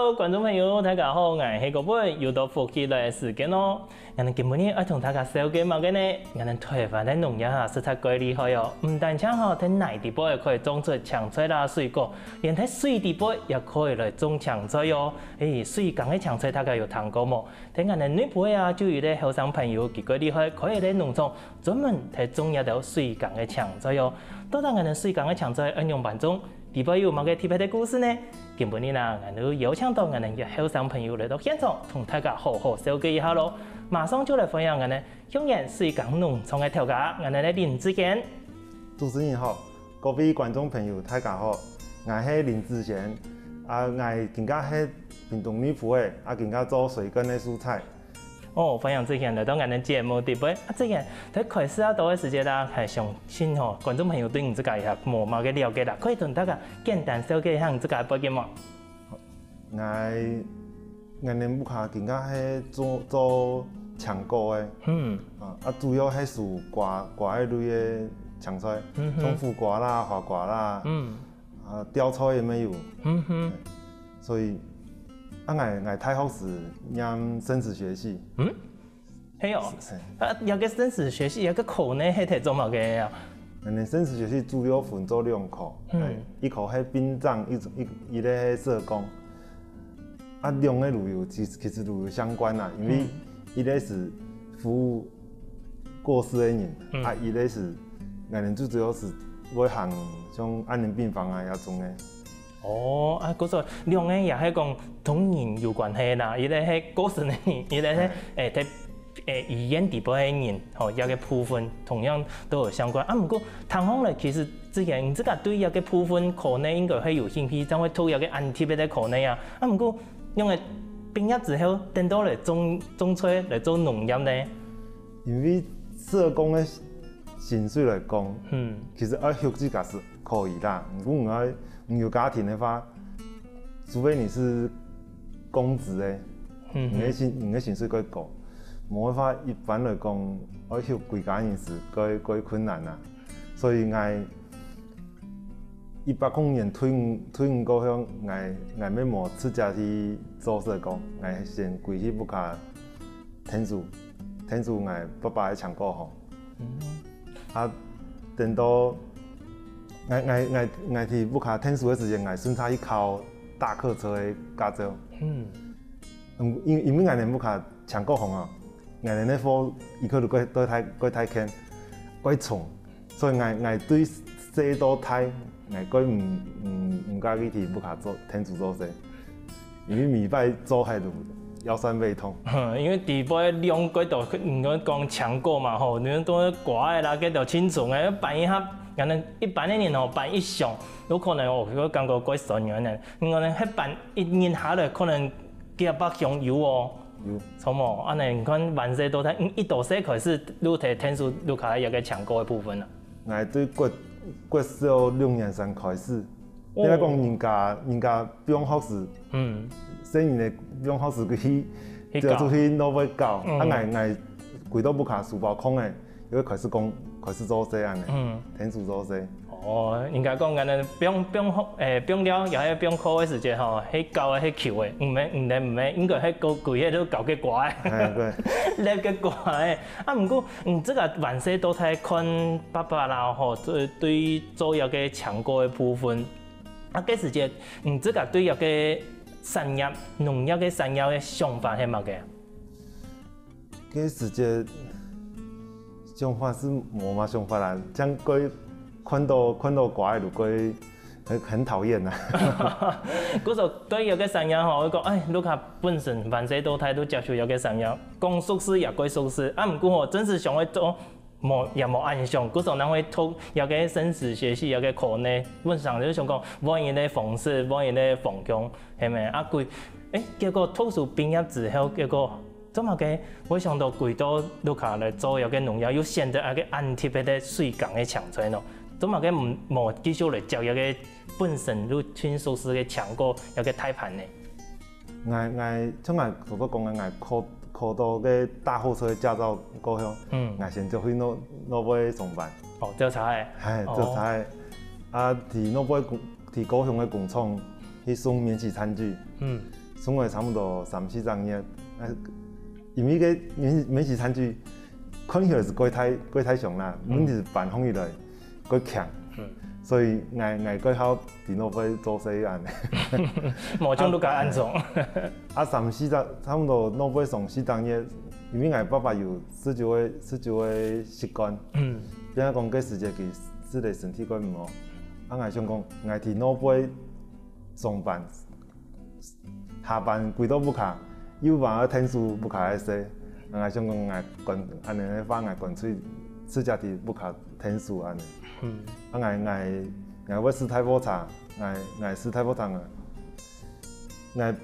Hello， 观众朋友，大家好，我是个贝，又到福气来的时间咯。我们今日要同大家小解嘛个呢，我们台湾的农业实在够厉害哦。唔但只吼在内地波可以种出青菜啦、水果，连在水地波也可以来种青菜哦。水耕的青菜大家有听过冇？在我们内部啊，就有啲后生朋友几个厉害，可以在农场专门在种一道水耕的青菜哦。到底我们水耕的青菜应用办种，地波有冇个特别的故事呢？今日呢，我哋邀請到我哋嘅後生朋友嚟到現場，同大家好好小結一下咯。馬上就嚟分享我哋香園水耕農場嘅頭家，我哋嘅林志賢。主持人好，各位觀眾朋友大家好，我是林志賢，我今家喺屏東女埔嘅，今家做水耕嘅蔬菜。分享之前嚟到我哋節目地位，之前喺開始到嘅時間啦，係想先觀眾朋友對你自家一下冇嘅了解啦，可以同大家簡單小結一下你自家嘅背景嗎？我哋目前今家喺做青果嘅，主要係屬瓜一類嘅青菜，中富瓜啦、花瓜啦，吊菜也沒有，所以。我太好是念生殖學系。係哦。有個生殖學系，有個課呢係睇做乜嘅啊？我哋生殖學系主要分做兩科，一科係殯葬，一個係社工。兩個路有其實路有相關啦，因為一個是服務過世的人，一個是我哋最主要是會行像安寧病房啊那種嘅。嗰個兩個也係講同人有關係啦，一個係過世嘅人，一個係喺醫院地部嘅人，有個部分同樣都有相關。不過聽講咧，其實之前你自己對有個部分可能應該係有興趣，就會讀有個按特別嘅可能啊。不過因為畢業之後，等到嚟種菜嚟做農業咧，因為社工嘅薪水嚟講，其實要休止假是可以啦，如果你有家庭的話，除非你是公職的，你的薪水夠高，冇辦法一般來講，要休規家人是夠困難啦。所以100年退伍過後，我要冇出家去做社工，我先歸去不卡天主我爸爸嘅搶過後，等到。我去不卡天數嘅時間，我順差去考大客車嘅駕照。因為我哋不卡搶過紅啊，我哋呢科伊可能過太輕，過重，所以我對寫到太，我過唔介意去不卡做天數做事，因為每擺做係度腰酸背痛。因為地波兩個度，唔講搶過嘛吼，你都掛嘅啦，嗰度清楚嘅辦一下。一般的人辦一項，有可能我感覺過10年呢。我哋辦一年下來，可能幾百項有哦。有。錯冇？你看萬事都睇，一到時開始，你睇天數，你睇有個搶過的部分啦。我對國小2年生開始，你講人家不用學士，細年的不用學士去就去攞去教，我攰到不卡書包空的，又開始做事啊！天數做事。應該講，我哋不用了，又係不用考嘅時間吼，喺教嘅喺求嘅，唔係，應該喺個攰喺度教結果嘅，叻結果嘅。不過，這個萬事都係看爸爸啦，吼，對做有個搶過嘅部分。嗰時間，這個對有個產業、農業嘅產業嘅想法係乜嘅？嗰時間。想法是冇乜想法啦，將佢看到瓜嘅路佢很討厭啦。嗰時候對有個產業吼，我講你看本身萬事都睇都接觸有個產業，講熟悉也歸熟悉，唔過真是想去做也冇暗想，嗰時候咱會讀有個生殖學系有個課呢，本上就想講往嘢嘅方式，往嘢嘅方向係咪？結果讀書畢業之後，結果。咁啊嘅，我想到幾多路卡嚟做有個農業，要選擇一個按特別嘅水耕嘅青菜咯。咁啊嘅冇繼續嚟教有個本身都純熟悉嘅青果有個胎盤咧。像我所講嘅，我考到個大貨車駕照過後，我先就去攞去上班。調查嘅。係調查嘅。佇攞去高雄嘅工廠去送免洗餐具。剩下差不多3、4张页，因为个免时餐具，可能是过太上啦，阮就是办放起来，过强。所以我过考电脑要做细安尼，某种都较安装。3、4张差不多脑尾上4张页，因为我爸爸有试酒的习惯，变啊讲过时节其实个身体过唔好，我想讲我伫脑尾上班，下班规到不卡，有办法天数不卡来洗，我想讲我管安尼咧放我干脆自家伫不卡天数安尼。我要吃太补茶，我吃太补汤啊。我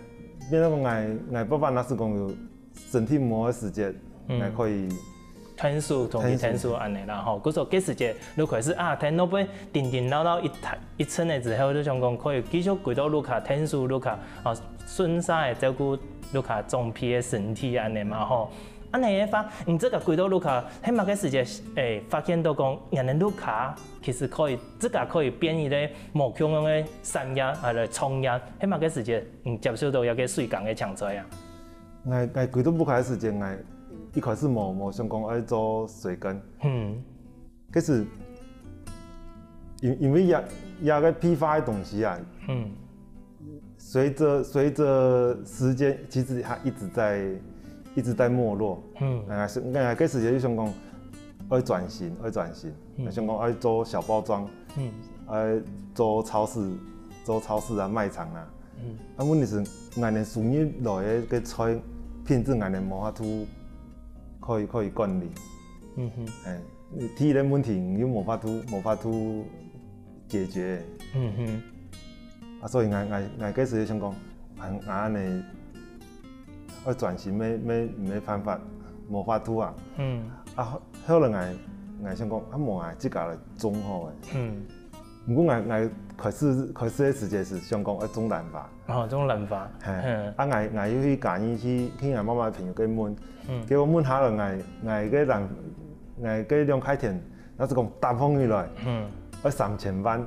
变做讲我爸爸那时讲有身体唔好的时节，我可以天数同期天数安尼啦吼。嗰时候计时节，如果是啊天老板定老一称的之后，就想讲可以继续规到卢卡天数卢卡哦顺晒的照顾卢卡总体的身体安尼嘛吼。安尼个发，这个轨道路卡，迄嘛个时节，发现到讲，人的路卡其实可以，这个可以变伊咧无穷样的山压还是冲压，迄嘛个时节，接受到一个水工的强吹啊。我轨道不开时间，我一开始无想讲要做水耕，可是因为压个批发的东西啊，随着时间，其实它一直在没落。我个时节就想讲要转型，我想讲要做小包装，要做超市啊卖场啊。问题是，我连输入来个菜品质，我连无法度可以管理。体力问题又无法度解决。所以我个时节想讲，我安尼。要转型没办法，无法度啊。后来我想讲，无即家来种好诶。不过我开始的时间是想讲要种兰花。种兰花。我又去家己去我妈妈朋友去问，结果问下来，我个两块田，那是讲搭放起来。要3000万。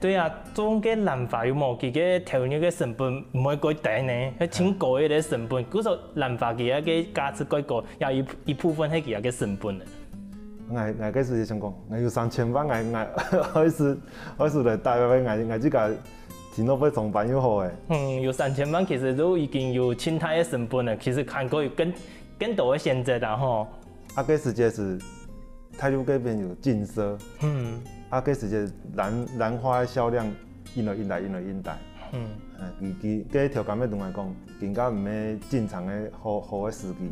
对啊，种个兰花有无？佮个投入个成本唔会过低呢，迄千高个成本，古说兰花佮个价值过高，也一部分迄个成本的。我个时想讲，我有3000万，我是来大约我即个电脑要上班又好诶。有3000万，其实都已经有清太的成本了，其实看过有更多的选择啦吼。个时节是。泰鲁嗰边有禁奢，嗰时节兰花的销量因大，佢嗰条件要同我讲，更加唔要正常的好的时机。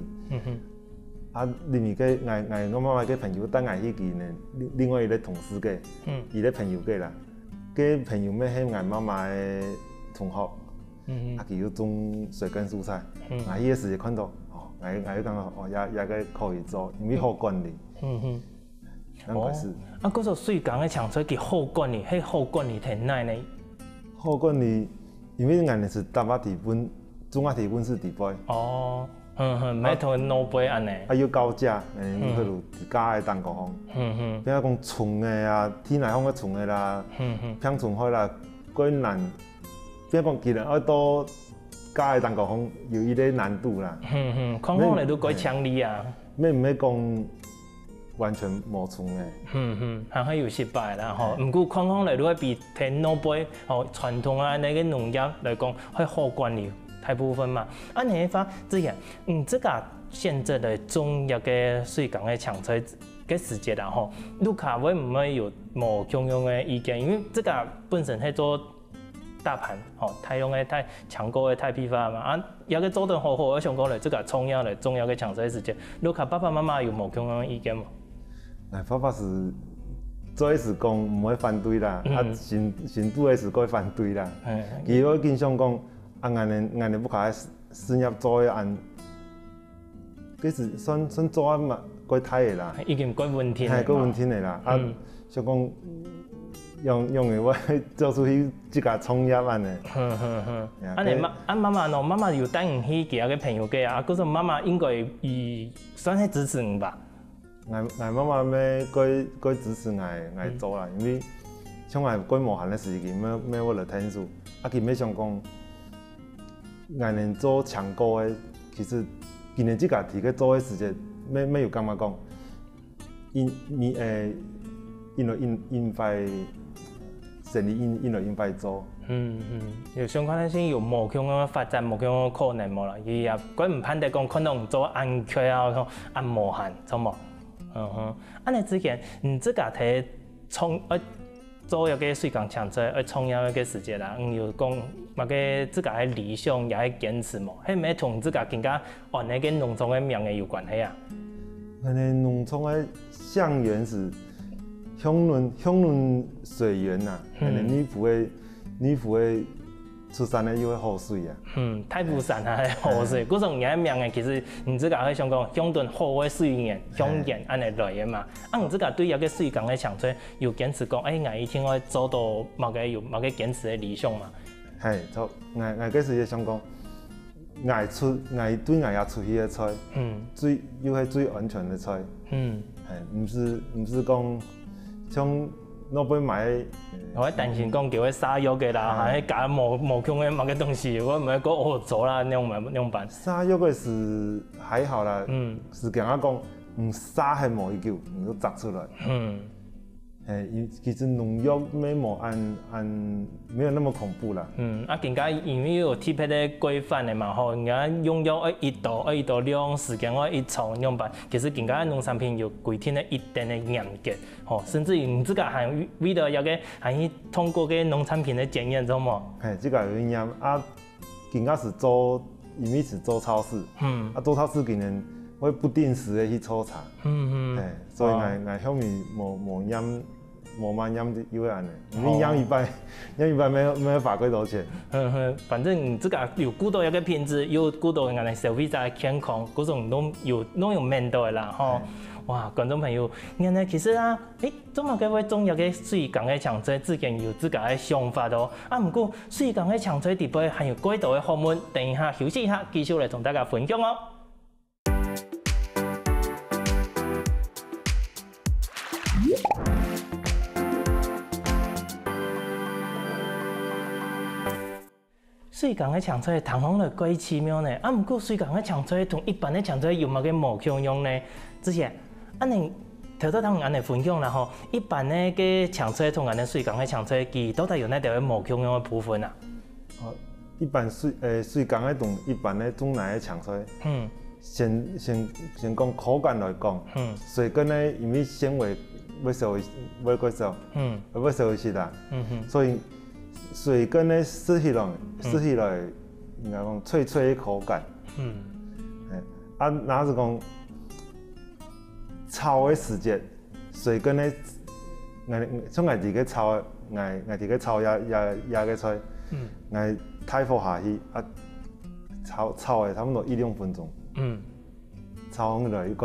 另外我妈妈嘅朋友等我迄期呢，另外一个同事嘅，伊咧朋友嘅啦，嗰朋友要喺我妈妈的同学，佢要种水耕蔬菜，迄个时节看到，我就感觉也个可以做，因为好管理。嗰时水工的抢出去好管理，迄好管理挺难呢。好管理，因为俺是搭啊地本，种啊地本是地杯。买同老杯安尼。要高价，迄路加的蛋糕风。比如讲纯的啊，天来风的纯的啦，香纯花啦，过难。比如讲，既然要多加的蛋糕风，有伊个难度啦。看来都过强力啊。唔要讲。完全无存的，还有失败啦吼。不过看来都会比天老杯传统啊那个农业来讲会好管理大部分嘛。你发这样，这个现在的中药嘅水工嘅抢菜嘅时节啦吼，卢卡会唔会有无共用的意见？因为这个本身系做大盘太用的太抢购的太批发嘛。有个做得好好，我想讲嘞，这个中药的抢菜时节，卢卡爸爸妈妈有无共用的意见吗？爸爸是做是讲唔会反对啦，新拄的是会反对啦。其实我经常讲，俺不卡事业做的按，其实算做嘛，过歹的啦。已经过稳定的。过稳定的啦。想讲用的我做出去即个创业安尼。妈妈有带你去其他个朋友家啊，嗰时妈妈应该算系支持你吧。我妈妈要过支持我做啦，因为像我过无限的时间，要我来天数，佢要想讲，俺能做强高的，其实今年这个提去做的时间，没有感觉讲，因快生理因快做。有相关的是有无穷的发展，无穷的可能无啦。伊也怪唔判得讲可能做安缺啊，按无限，错无？安尼之前，自家提创做一个水工强做，创业一个时间啦。有讲嘛个自家的理想也系坚持无？迄咪同自家更加按那个农村的名嘅有关系啊？咱个农村的向源是乡论水源呐，女仆的出产的又会好水啊。太湖山啊，好水，嗰种嘢名嘅，其实自家喺香港乡顿好的水源，乡源安尼来嘅嘛。自家对一个水工嘅强做，有坚持讲，我一定要做到某个坚持的理想嘛。系，就我嗰时想讲，我对我也出去嘅菜，又系最安全嘅菜。唔是讲像那边买。我担心讲叫佢撒药嘅啦，还加无穷嘅某个东西，我唔系讲恶做啦，那种办。撒药嘅是还好啦，是讲讲，撒系无一嚿，就摘出来。其实农药没没有那么恐怖啦。更加因为有特别的规范的嘛，人家用药一度量，时间一长样办。其实更加农产品有规定的一定的严格，甚至于自家还为了还通过个农产品的检验，知道吗？这个有验更加是做，因为是做超市，做超市可能会不定时的去抽查，所以我后面冇验。冇慢养的因为安尼，你养一百没有法规多钱。反正自家有顾到一个品质，有顾到人哋消费者的健康，嗰种都有面对啦，吼。哇，观众朋友，人哋其实啊，做乜嘅会中有嘅水工嘅强做，之前有自家嘅想法咯。不过水工嘅强做底背还有几道嘅学问，等一下休息一下，继续来同大家分享哦。水工嘅强做，听起来怪奇妙呢。不过水工嘅强做同一般嘅强做有冇嘅无相用呢？之前，你头头同人哋分享啦吼，一般嘅嘅强做同人哋水工嘅强做，佢到底有哪條嘅無相用嘅部分啊？一般水工嘅同一般嘅種奶嘅強做，先講口感來講，水耕咧因為纖維要稍微過少，要稍微是啦，所以。水耕咧吃起來應該講脆脆的口感。若是講炒的時節，水耕咧，像我哋個炒，我哋個炒也個菜，我太火下去，炒的差不多1-2分鐘。炒起來又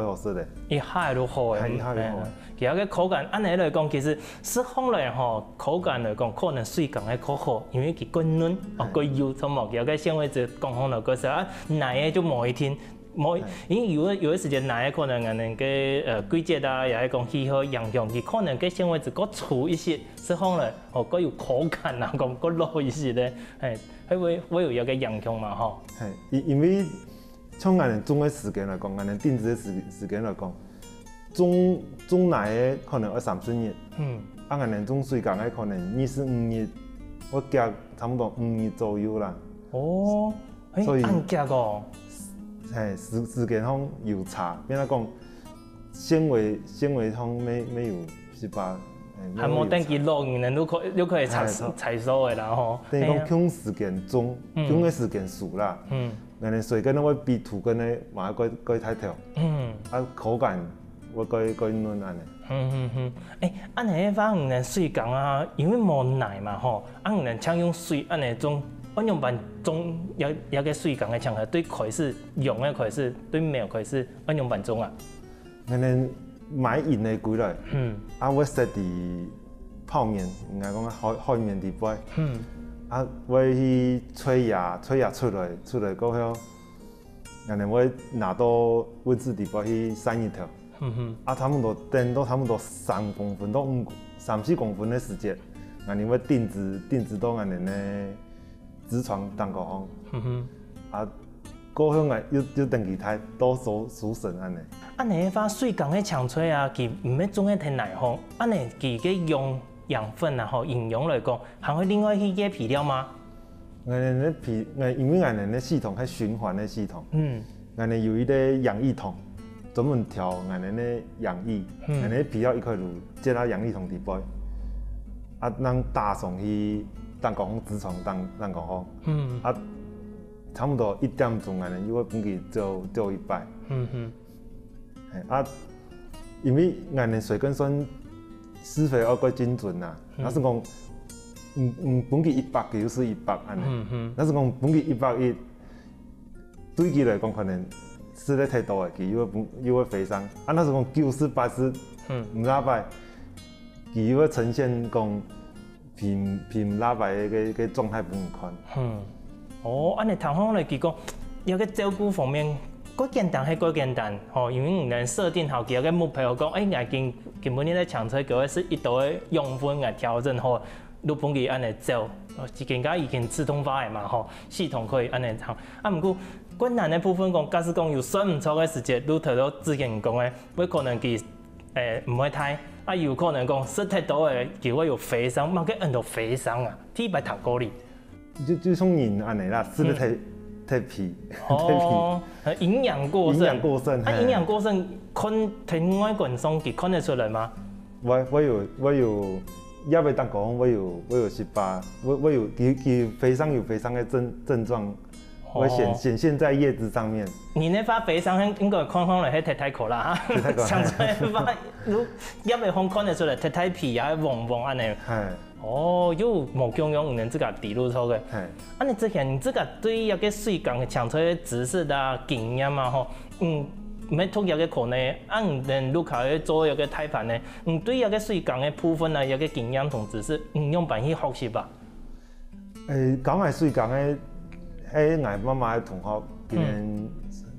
好食咧，一下就好誒，一下就好。其他個口感，按你來講，其實食方來吼，口感來講，可能水工嘅較好，因為佢更嫩，佢油咁嘛。其他個纖維質講好了，嗰時啊奶嘅就冇一天，因為有啲時間奶嘅可能人個季節啊，又係講氣候影響，佢可能個纖維質較粗一些，食方來較有口感啊，較老一些咧，會有一個影響嘛吼。因為。像我哋種嘅時間來講，我哋定制嘅時間來講，種奶嘅可能要30日，我哋種水工嘅可能25日，我夾差唔多5日左右啦。所以按夾個，時間上有差，變嚟講纖維上沒有18。還冇等佢落雨，都可以採收嘅啦吼。等於講種時間種嘅時間數啦。我哋水耕會比土耕咧話改太條，口感會改嫩安尼。安尼話唔能水工啊，因為冇奶嘛吼，唔能搶用水安尼種，我用辦種有個水工嘅場合對開始用嘅開始對苗開始，我用辦種啊。我哋買鹽嘅過來，我設啲泡麵，應該講開麵啲杯。我去吹芽出來過後，然後我拿到位置地方去散一條，差不多等到差不多3公分到3-4公分的時間，然後我定置到我哋呢直闯丹高峰，啊，高雄啊又登记台多属省安尼。安尼发水缸的呛吹啊，佮唔要种喺天内方，安尼佮个用养分啊吼营养来讲，还会另外去个皮料吗？因为俺哋系统系循环的系统，俺哋有一个养液桶，专门调俺哋的养液，俺哋皮料一块卤接到养液桶底杯，啊，咱打上去丹高峰直闯丹高峰，啊，差不多1点钟俺哋又会本去做一摆，啊，因为俺哋水跟酸施肥要够精准呐，那是讲。本季100就是100安尼，但是讲本季101，对佢来讲可能施得太多嘅，佢又會肥傷。啊，那是講90、80，唔拉敗，佢又會呈現講偏拉敗嘅狀態唔看。哦，安尼頭先嚟講，有個照顧方面，嗰簡單係嗰簡單，吼，因為唔能設定好幾個目標，講誒，根本你咧強吹嗰個是一度嘅養分嚟調整好。你本佢安尼做，更加已經自動化嘅嘛吼，系統可以安尼行。啊，不過困難嘅部分講，假使講有算唔錯嘅時節，你頭都之前講嘅，會可能佢唔會太，啊有可能講食太多嘅，佢會有肥傷，乜嘅人都肥傷啊，天白糖果哩。就像人安尼啦，食得太皮，哦，營養過剩。營養過剩。啊，營養過剩，看聽外觀上佢看得出來嗎？我有。要不丹高峰，我有18，我有佢肥傷有肥傷的症狀，會顯現在葉子上面。你那發肥傷應該看嚟係太苦啦嚇，上出來發，你一未看得出來太皮啊，黃安尼。係。哦，又冇供用，唔能自家滴入錯嘅。係。啊，你之前自家對一個水缸搶出嘅知識啊、經驗啊，吼，唔係讀一個課呢，啊唔能錄下去做一個睇法呢，對一個水缸嘅部分啊，一個經驗同知識，用辦去學習吧。講係水缸嘅，係我媽媽嘅同學，今年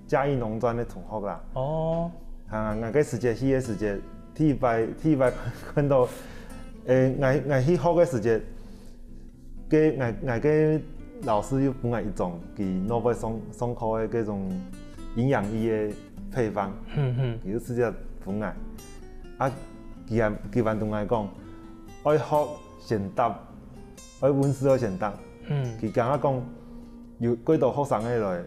嘉義農專嘅同學啦。哦。我嘅時節去嘅時節，第一擺看到，我去學嘅時節，我嘅老師又幫我一種，佢攞ไป上課嘅嗰種營養液嘅。配方，佢直接分愛，啊，佢還同我講，愛學先答，愛溫書要先答，佢講我講，有幾多學生嘅來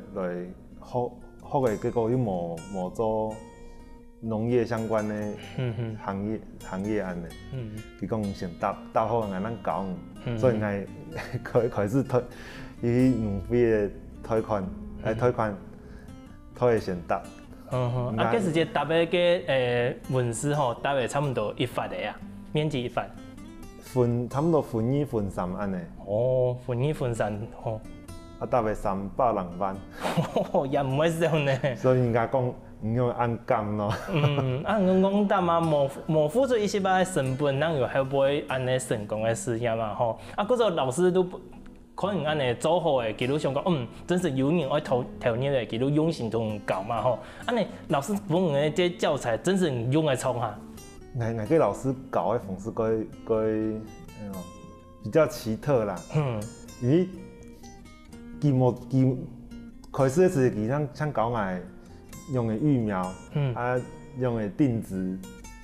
學嘅結果又冇做農業相關嘅行業安尼，佢講先答好我咱教，所以我開始推伊免費嘅推款，推先答。啊，嗰時節搭嘅文書吼，搭嘅差唔多1發嘅啊，面積1發。差唔多分2分3安尼。哦，分2分3吼。啊，搭嘅300人班。也唔會少呢。所以人家講唔用按減咯。啊，我講搭嘛，冇付出一些把成本，咱又會不會安尼成功嘅事業嘛吼？啊，嗰個老師都。可能安尼做好嘅，佢都想講，真是有人愛投入嘅，佢都用心同教嘛吼。安尼老師本嘅啲教材真是用嚟創下。我嘅老師教嘅方式比較奇特啦。因為佢開始嘅時佢像教我用嘅育苗，啊用嘅定植，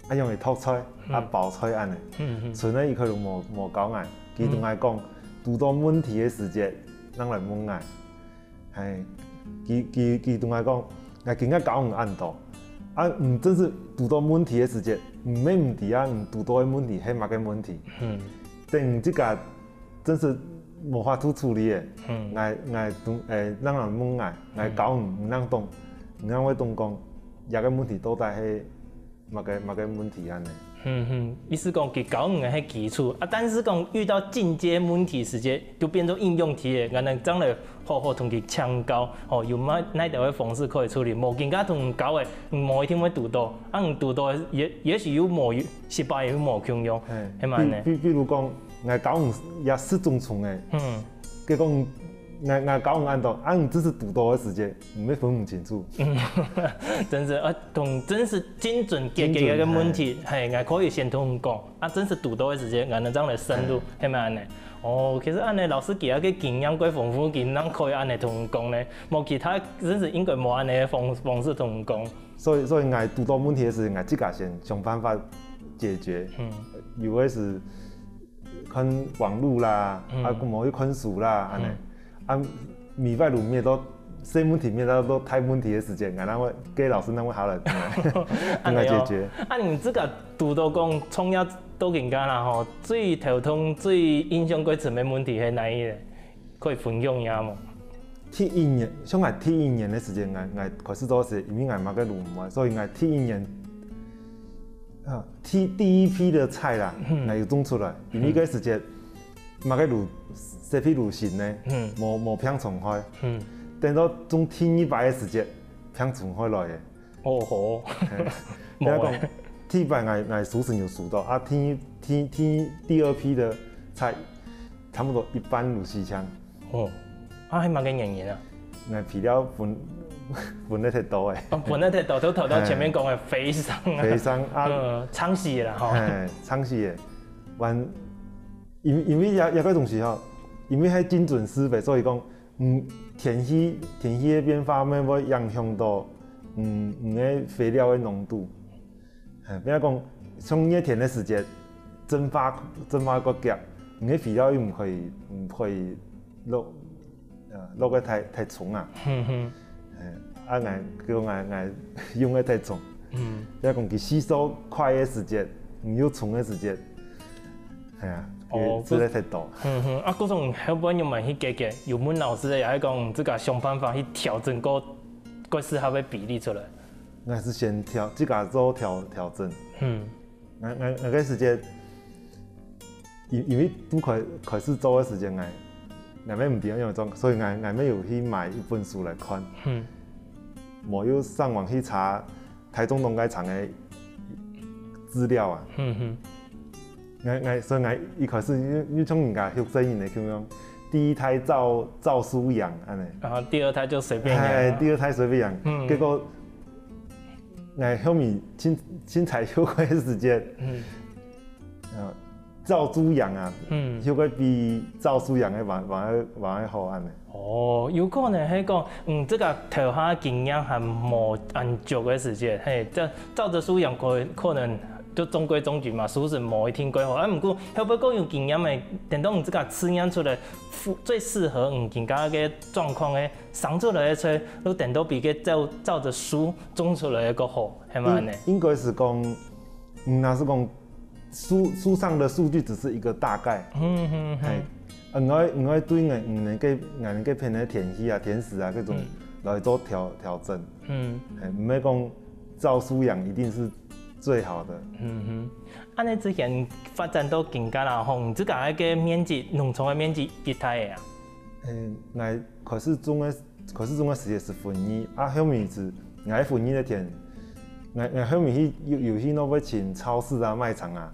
啊用嘅托菜，啊包菜安尼。剩咧伊佢都冇教我，佢同我講。遇到問題嘅時節，咱來問我，係佢同我講，我更加教唔按到，啊唔真是遇到問題嘅時節，唔咩問題啊，唔遇到嘅問題係乜嘅問題，等即個真是無法度處理嘅，咱來問我教唔能懂，唔能會懂講，一個問題到底係乜嘅問題安尼。意思講佢教嘅係基礎，啊，但是講遇到進階問題時節，就變做應用題嘅，我哋將來好好同佢搶教，哦，用哪條嘅方式可以處理，冇更加同教嘅，冇一定會讀到，啊，唔讀到也許有冇失敗，有冇共用，係咪呢？比如講，我教也是種蟲嘅，佢講我搞唔按到，你这是赌多的时间，唔要分唔清楚。真是同真是精准解决一个问题，系我可以先同讲，真是赌多的时间，我能这样来深入，系咪安尼？哦，其实安尼老师其他嘅经验过丰富，佢咱可以安尼同讲呢，无其他真是应该无安尼嘅方式同讲。所以我赌多问题的时候，我自家先想办法解决。有的是看网络啦，某去看书啦，安尼，米饭卤面都小问题面都太问题的时间，然后给老师那么好了，应该解决。你这个拄到讲创业到人家啦吼，最头痛、最印象过什么问题是哪一个？可以分享一下吗？第一年，像我第一年的时间，我开始做时，因为我嘛个卤嘛，所以我第一年。第一批的菜啦，我有种出来，因为个时间，嘛个卤，这批卤新呢，无偏重开，等到种天一摆的时间，偏重开来的。哦吼，不要讲，第一摆我熟成有熟到，第二批的菜，差不多一般卤西腔。哦，还蛮个黏黏啊。我皮料分得太多诶，分得太多，都头到前面讲的肥商啊，肥商仓死啦吼，仓死诶，完，因为也个东西吼，因为系精准施肥，所以讲，田溪迄边方面要影响到，个肥料的浓度，比如讲，像叶田的时间，蒸发个夹，个肥料又唔可以落个太重啊。我用的太重，要讲佢吸收快的时间，又重的时间，系啊，这个太多。嗰种后半又咪去解决，有问老师也系讲这个想办法去调整个适合的比例出来。我是先自家做调整。我个时间，因为都开始做的时间我咪唔掂样做，所以我咪有去买一本书来看。我又上网去查台中农改场的资料啊。所以我一开始因为从人家学生人的咁样，第一胎照书养安尼。第二胎就随便养。第二胎随便养。结果我后面凊彩休过的时间，照猪养啊，休过比照书养的还好安尼。哦，有可能係講，這個頭下經驗係冇按足嘅時間，係即照着書養可能都中規中矩嘛，書是冇一天規劃。唔過後邊講有經驗嘅，等到這個試驗出來最適合人家嘅狀況嘅，生出來嘅菜都等到比個照着書種出來嘅個好，係咪呢？應該是講，那是講書上的數據只是一個大概。我對我能夠偏的田系啊、田食啊嗰種來做調整，唔係講照書養一定是最好的。安尼之前發展到更加啦，吼，這個個面積農場的面積幾大個啊？我開始種的時間是分二，後面是我分二的田，我後面去有去那邊請超市啊、賣場啊，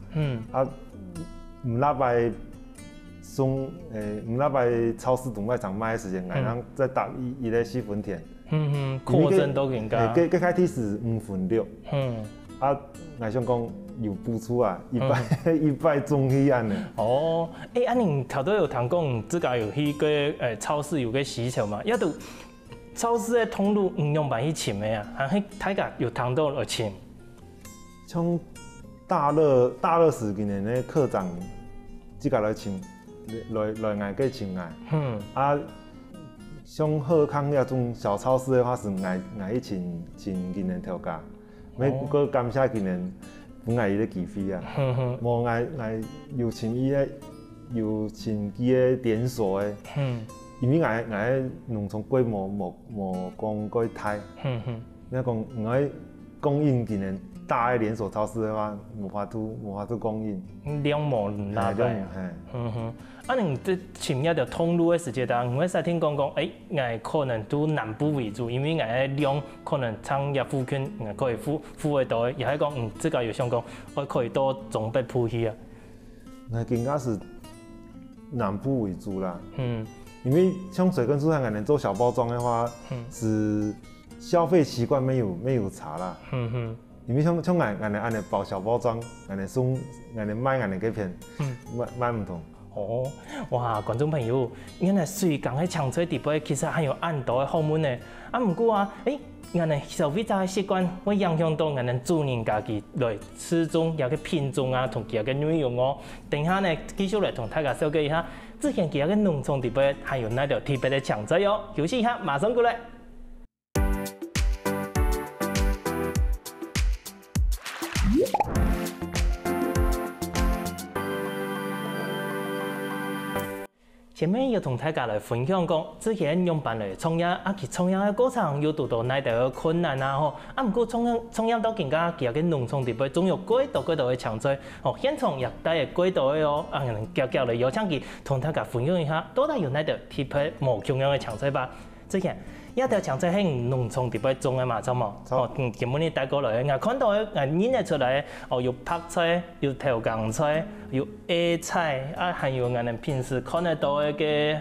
唔拉擺。唔那擺超市同賣場賣的時間，然後再搭一個細分田，擴增到更加。佢開始是5分6，我想講有補助啊，100種去安尼。哦，你頭都有談講，自家有去個超市有個需求嘛？要到超市的通路唔用辦去尋的啊，係大家有談到來尋。像大樂時今年的課長自家來尋。來捱嘅請捱，像賀康那種小超市的話是捱請今年調價，每個感謝今年本捱伊個機費啊，無捱有請伊個有請伊個連鎖的，因為捱農場規模無講過大，你講捱供應今年大的連鎖超市的話，無法度供應，量無大嘅。你這前一條通路的時間，我實聽講，我可能都南部為主，因為我量可能產業附近，我可以付得到，也係講，這個有想講，我可以到中北部去啊。我更加是南部為主啦。因为像水根蔬菜，俺能做小包装的话，是消费习惯没有差啦。因为像俺能按包小包装，俺能送，俺能卖俺能几片，卖唔同。哦，哇，观众朋友，原来水讲喺抢菜地杯其实还有按多的好门呢。啊，唔过啊，俺哋消费者嘅习惯会影响到俺哋主人家己来吃中有嘅品种啊，同其他嘅内容哦。等下呢，继续来同大家了解一下，之前其他嘅农村地杯还有哪条特别嘅抢菜哦。休息一下，马上过来。前面要同大家来分享讲，之前用办来创业，其创业嘅过程有遇到哪啲嘅困难啊？吼，唔过创业到更加其他嘅农村地区，總有幾多嘅搶菜，現場亦都係幾多嘅哦。叫嚟邀請佢同大家分享一下，到底有哪啲特別無共樣嘅搶菜吧？之前一條搶菜喺農村地區種嘅嘛，錯冇？根本你帶過來，我看到演得出來，有白菜，有條芽菜，有野菜，還有我哋平時看得到嘅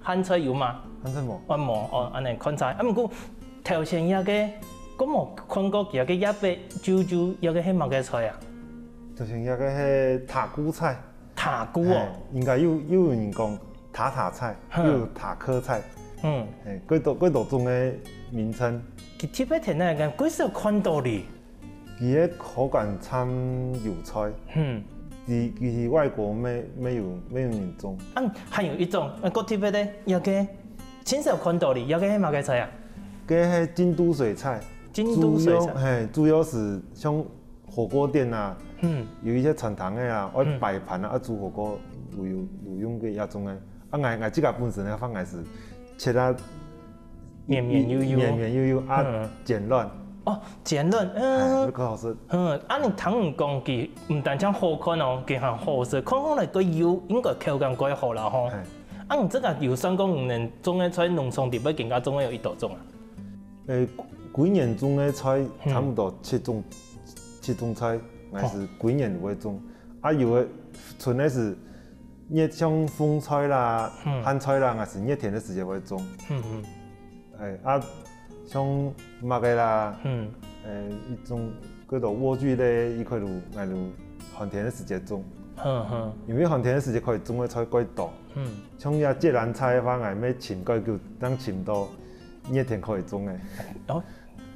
鹹菜有嘛？鹹菜冇？冇，安尼看菜。唔過頭先有嘅，我冇看過有嘅一筆豬有嘅係乜嘅菜啊？頭先有嘅係塔菇菜。塔菇哦？應該有人講塔菜，有塔科菜。幾多種嘅名稱？佢特別聽咧，幾少看到哩？佢嘅口感參油菜。佢是外國沒有人種。還有一種，個特別咧，有嘅親手看到哩，有嘅係乜嘅菜啊？嗰係京都水菜。京都水菜。主要是像火鍋店啊，有一些傳統嘅啊，愛擺盤啊，煮火鍋有用嘅一種嘅。我這個本身咧，反而是。切得綿綿悠悠剪嫩哦，剪嫩，好好食。你聽講佢唔單止好看哦，佢還好食，看嚟個油應該口感幾好啦吼。你這個油算講唔能種嘅菜，農村地區更加種嘅有一多種啊？幾年種嘅菜差唔多7種菜，還是幾年會種。有嘅純嘅是。像風菜啦、旱菜啦，還是熱天的時間會種。像麥嘅啦，一種嗰度萵苣咧，伊可以寒天的時間種。因為寒天的時間可以種嘅菜幾多。像一芥蘭菜嘅話，我咪浸幾久，等浸到熱天可以種嘅。哦，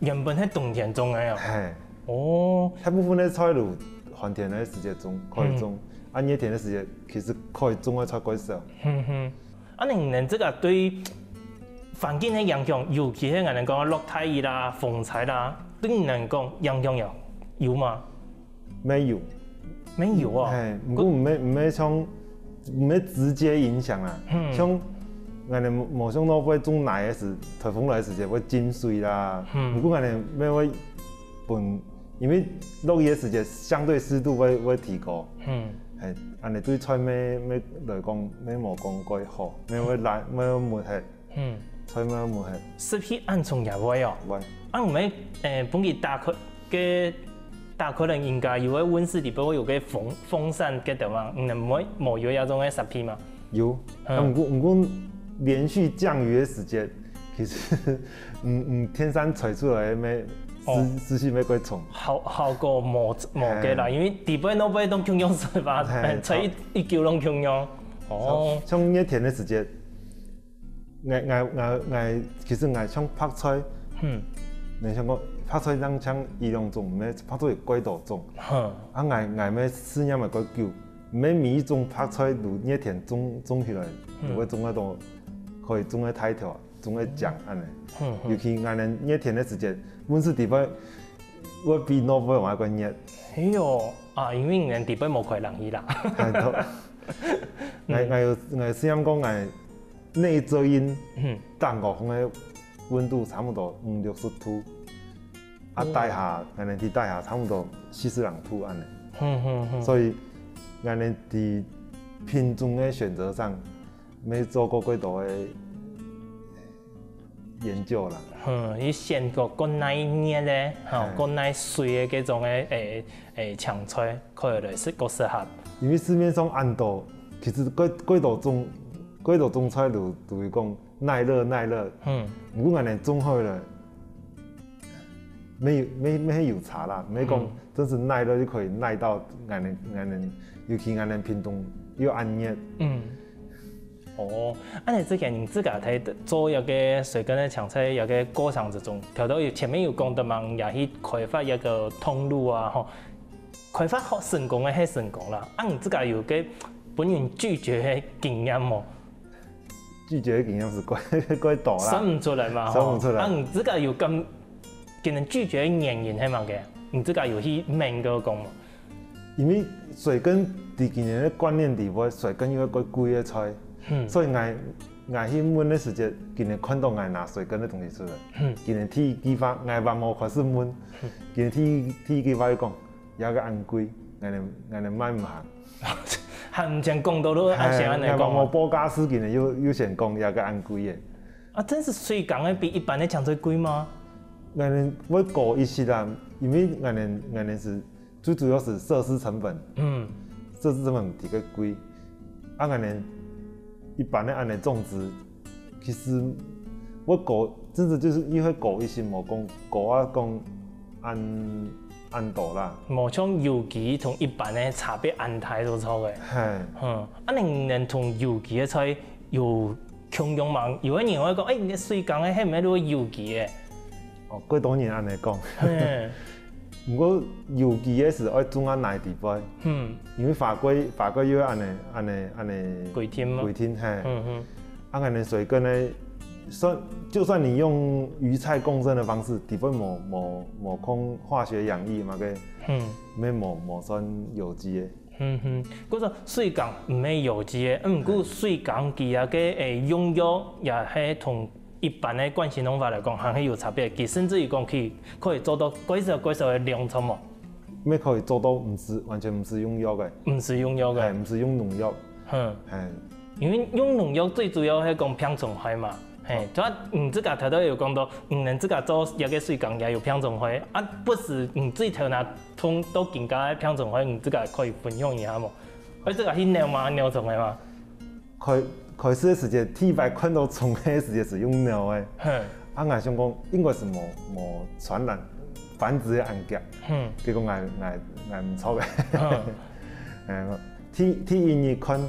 原本係冬天種嘅啊。哦。大部分嘅菜都寒天的時間種，可以種。熱天的時間其實可以種嘅菜幾少。你這個對環境嘅影響，尤其係人講落太熱啦、風災啦，對你嚟講影響有嗎？沒有啊。不過唔係直接影響啊。像我哋冇像到會種奶嘅時，颱風來嘅時會浸水啦。不過我哋咩會本，因為落雨嘅時間相對濕度會提高。安尼對菜咩來講，咩無講幾好，咩會爛，咩會抹黑，菜咩會抹黑。濕氣暗蟲也會哦。會。唔係本地大可能應該有個溫室裡邊會有個風扇嘅地方，冇有嗰種嘅濕氣嘛？有。不過連續降雨嘅時間，其實天山吹出來咩？濕氣咩鬼蟲？好過冇嘅啦，因為地邊嗰邊都共用水吧，吹一嚿攏共用。哦，像熱天嘅時間，其實我像白菜，你想講白菜當像一兩種，唔係白菜有幾多種？我咩試驗咪幾久？唔係每一種白菜都熱天種起來，就會種得到，可以種得太條。種嘅醬安尼，尤其我哋熱天嘅時間，溫室地區會比南部還要熱。哎呦，因為我哋地區冇開冷氣啦。我試驗講，我內遮陰，大午風嘅溫度差唔多50-60度，大廈我哋啲大廈差唔多40度安尼。所以我哋啲品種嘅選擇上，未做過幾多嘅研究啦，伊選個耐熱咧，個耐水嘅嗰種嘅搶菜，可以嚟適合。因為市面上按多，其實幾多種几道种出来就是讲耐热。不过安尼种好了，没有差啦，没讲真是耐热就可以耐到安尼，尤其安尼屏东又安热。哦，安尼之前你自家睇做一个水耕的抢菜一个过程之中，条到前面有讲到嘛，也去开发一个通路啊，吼，开发好成功的系成功啦。你自家有个本人拒绝的经验冇？拒绝的经验是怪大啦，说唔出来嘛，说唔出来。你自家有咁给人拒绝的原因系嘛嘅？你自家有去问过讲嘛？因为水耕伫今年的观念底下，水耕要过贵的菜。所以我去问的时间，今年看到我拿水耕的东西出来。今年天气发，我慢慢开始问。今年天气发讲，也个按贵，我买唔行。还唔想讲到都按先安尼讲。我冇报价师今年有先讲也个按贵的。啊，真是水耕的比一般的抢最贵吗？我搞一些啦，因为我们是最主要是设施成本。设施成本比较贵。我们一般的安尼种植，其实我搞真的就是因为搞一些无讲搞啊讲按度啦，无像有机同一般的差别安太多错嘅。你能同有机的菜有共用吗？有的人会讲，你水耕的迄唔係有機的。幾多年安尼講。不過有機的是愛種喺內地杯。因為法規要安尼規定嘛。規定安尼水耕呢，就算你用魚菜共生的方式，底部冇空化學養液嘛個，咩冇算有機的。嗰個水耕唔係有機的，不過水耕佢啊個用藥也係同一般的慣性農法來講，還係有差別。佢甚至於講可以做到幾少的量產嘛。咩可以做到完全唔是用藥嘅？唔是用藥嘅，唔是用農藥。因為用農藥最主要係講病蟲害嘛。就自家頭頭有講到，能自家做一個水耕也有病蟲害，不是自頭那通都更加病蟲害，自家可以分享一下冇？我自家去鳥嘛，鳥蟲的嘛。開始的時間，第一擺看到蟲的時間是用鳥的。我想講應該是冇傳染繁殖的案件。結果我唔錯嘅。天一看，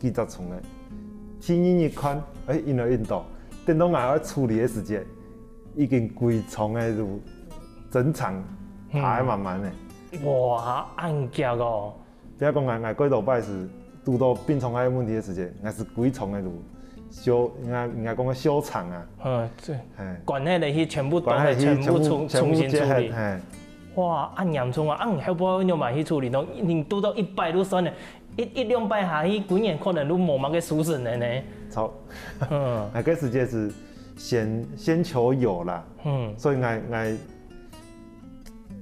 幾隻蟲的。天一看，印度。等到我要處理的時間，已經規蟲的如整場爬慢慢的。哇，按腳哦！比如講我幾多擺是遇到病蟲害問題的時間，我是規蟲的如應該講個修場啊。管迄個去全部重新處理。哇，按嚴重啊！還不你嘛去處理咯？你遇到100都算了。一兩擺下去，幾年可能都冇乜個輸蝕的呢。超，那個時間是先求有啦。所以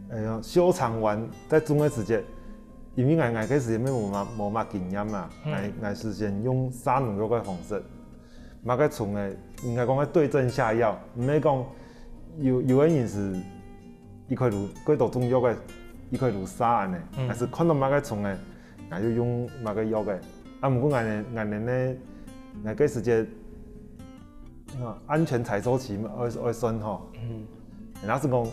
我修場完再種的時間，因為我個時間冇乜經驗嘛，我是先用殺農藥的方式，買個蟲的應該講對症下藥，唔係講有個人是一塊如幾多種藥的，一塊如殺安尼，但是看到買個蟲的。我就用某個藥嘅，不過我個時間安全採收期愛算吼，那是講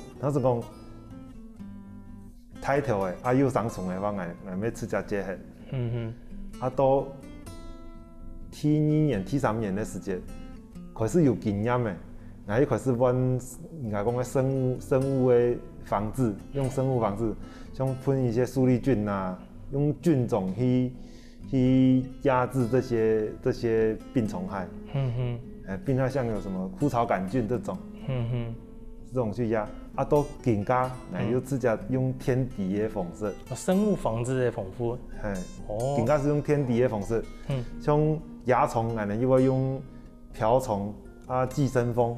太條嘅，有生蟲嘅話，我要直接接下。到第2年、第3年的時間，開始有經驗嘅，我就開始揾人家講嘅生物嘅防治，用生物防治，像噴一些蘇力菌啊。用菌種去壓制這些病蟲害，病害像有什麼枯草桿菌這種去壓，都更加又直接用天敵的方式，生物防治的方式，更加是用天敵的方式，像蚜蟲，又會用瓢蟲寄生蜂，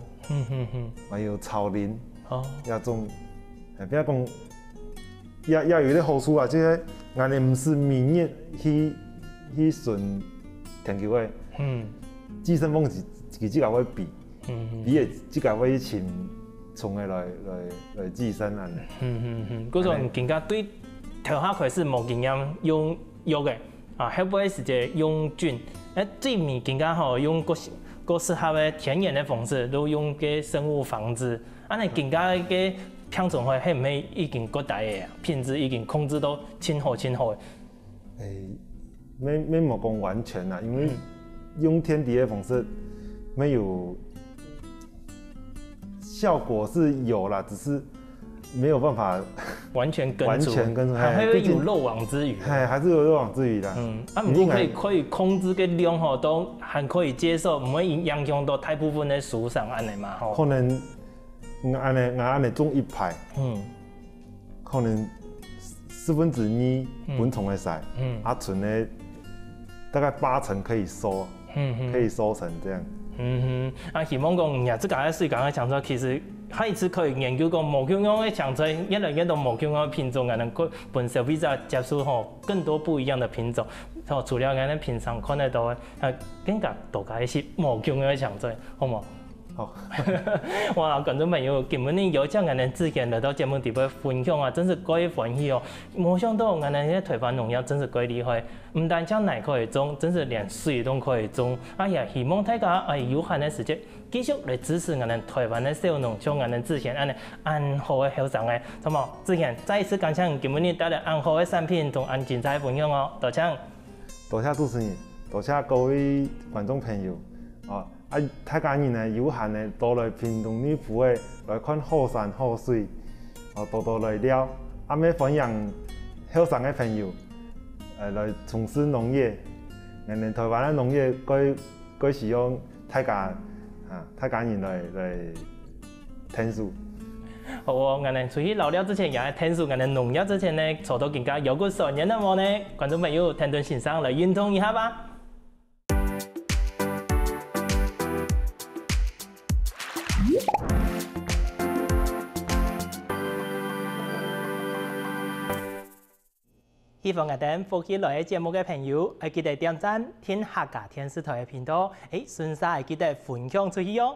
還有草蛉，那種，比如講。也有啲好處啊！即係我哋唔是明日去巡田球嘅，寄生蜂自己會比嘅自己會請蟲嘅來寄生安尼。嗰種更加對頭下開始冇經驗用藥嘅，後尾時就用菌，最物更加吼用各适合的天然的方式，都用个生物防治，安尼更加个品种会唔会已经各大个品质已经控制到真好真好的。没莫讲完全啦，因为用天敌的方式没有效果是有啦，只是没有办法完全跟完全跟，还会有漏网之鱼。还是有漏网之鱼的。不过可以控制个量吼，都还可以接受，唔会影响到大部分的树上安尼嘛吼。可能安尼种一排，可能2/4蚊虫会使，剩的大概80%可以收，可以收成这样。希望讲呀，这个是刚刚讲说，其实下一次可以研究讲毛球样的强出越来越多毛球样的品种，能够本消费者接触吼更多不一样的品种。除了咱平常看得到的，更加多加一些毛球样的强出，好冇？好，哇！观众朋友，今日有将俺哋之前来到节目底部分享啊，真是过于欢喜哦！没想到俺哋啲台湾农业真是过厉害，唔但将奶可以种，真是连水都可以种。哎呀，希望大家有限的时间继续来支持俺哋台湾的小农，像俺哋之前安好的后生嘅，咁么之前再一次感谢今日带来安好的产品同安精彩分享哦，多谢。多谢主持人，多谢各位观众朋友大家人呢有限的多来屏东女仆的来看好山好水，多来了，要分享后生的朋友，来从事农业，咱台湾的农业该需要大家人来听书。好哦，我哋出去老了之前，也係聽數我哋農業之前呢，做到更加有個上癮的我呢，觀眾朋友聽頓欣賞來運動一下吧。希望我哋福建來嘅節目嘅朋友，記得點讚天客家電視台嘅頻道，順勢記得分享出去哦。